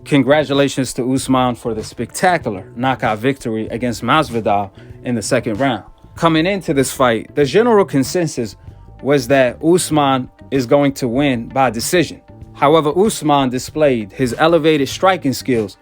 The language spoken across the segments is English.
Congratulations to Usman for the spectacular knockout victory against Masvidal in the second round. Coming into this fight, the general consensus was that Usman is going to win by decision. However, Usman displayed his elevated striking skills,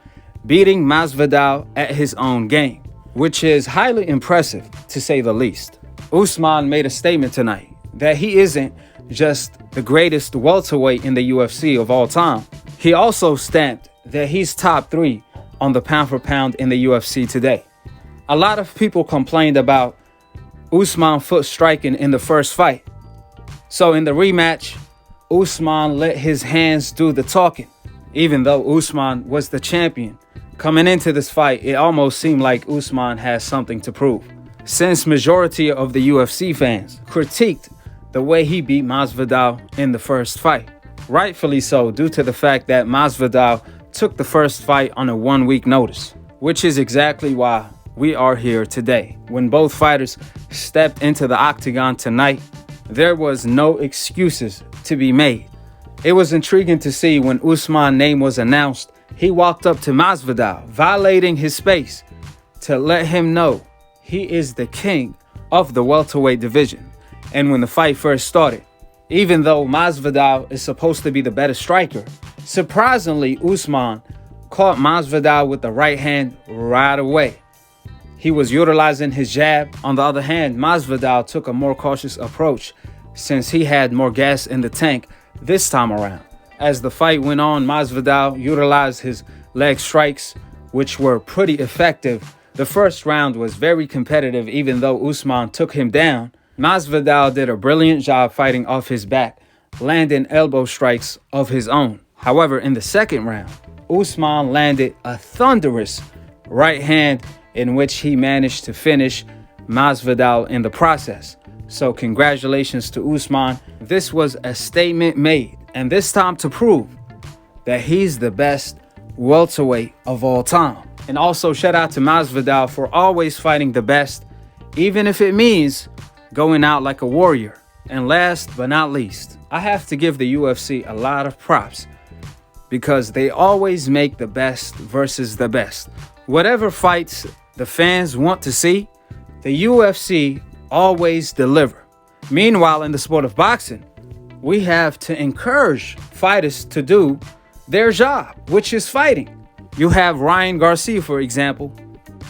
beating Masvidal at his own game, which is highly impressive to say the least. Usman made a statement tonight that he isn't just the greatest welterweight in the UFC of all time. He also stamped that he's top 3 on the pound for pound in the UFC today. A lot of people complained about Usman foot striking in the first fight. So in the rematch, Usman let his hands do the talking. Even though Usman was the champion, coming into this fight, it almost seemed like Usman has something to prove, since majority of the UFC fans critiqued the way he beat Masvidal in the first fight. Rightfully so, due to the fact that Masvidal took the first fight on a 1-week notice, which is exactly why we are here today. When both fighters stepped into the octagon tonight, there was no excuses to be made. It was intriguing to see when Usman's name was announced, he walked up to Masvidal, violating his space to let him know he is the king of the welterweight division. And when the fight first started, even though Masvidal is supposed to be the better striker, surprisingly, Usman caught Masvidal with the right hand right away. He was utilizing his jab. On the other hand, Masvidal took a more cautious approach since he had more gas in the tank this time around. As the fight went on, Masvidal utilized his leg strikes, which were pretty effective. The first round was very competitive, even though Usman took him down. Masvidal did a brilliant job fighting off his back, landing elbow strikes of his own. However, in the second round, Usman landed a thunderous right hand in which he managed to finish Masvidal in the process. So congratulations to Usman. This was a statement made, and this time to prove that he's the best welterweight of all time. And also shout out to Masvidal for always fighting the best, even if it means going out like a warrior. And last but not least, I have to give the UFC a lot of props because they always make the best versus the best. Whatever fights the fans want to see, the UFC always deliver. Meanwhile, in the sport of boxing, we have to encourage fighters to do their job, which is fighting. You have Ryan Garcia, for example.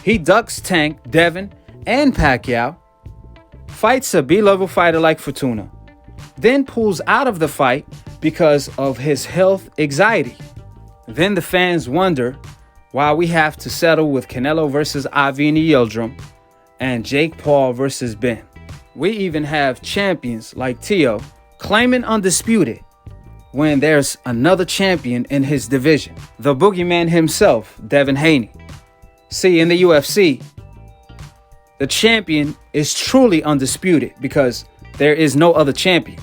He ducks Tank, Devin, and Pacquiao, fights a B-level fighter like Fortuna, then pulls out of the fight because of his health anxiety. Then the fans wonder why we have to settle with Canelo versus Avni Yildirim and Jake Paul versus Ben. We even have champions like Tio claiming undisputed when there's another champion in his division, the boogeyman himself, Devin Haney. See, in the UFC, the champion is truly undisputed because there is no other champion.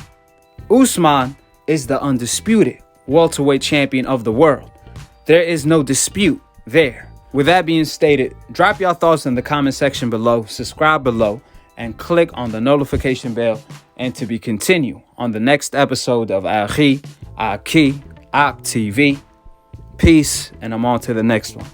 Usman is the undisputed welterweight champion of the world. There is no dispute there. With that being stated, drop your thoughts in the comment section below, subscribe below, and click on the notification bell and to be continued on the next episode of AKHi, TV. Peace, and I'm on to the next one.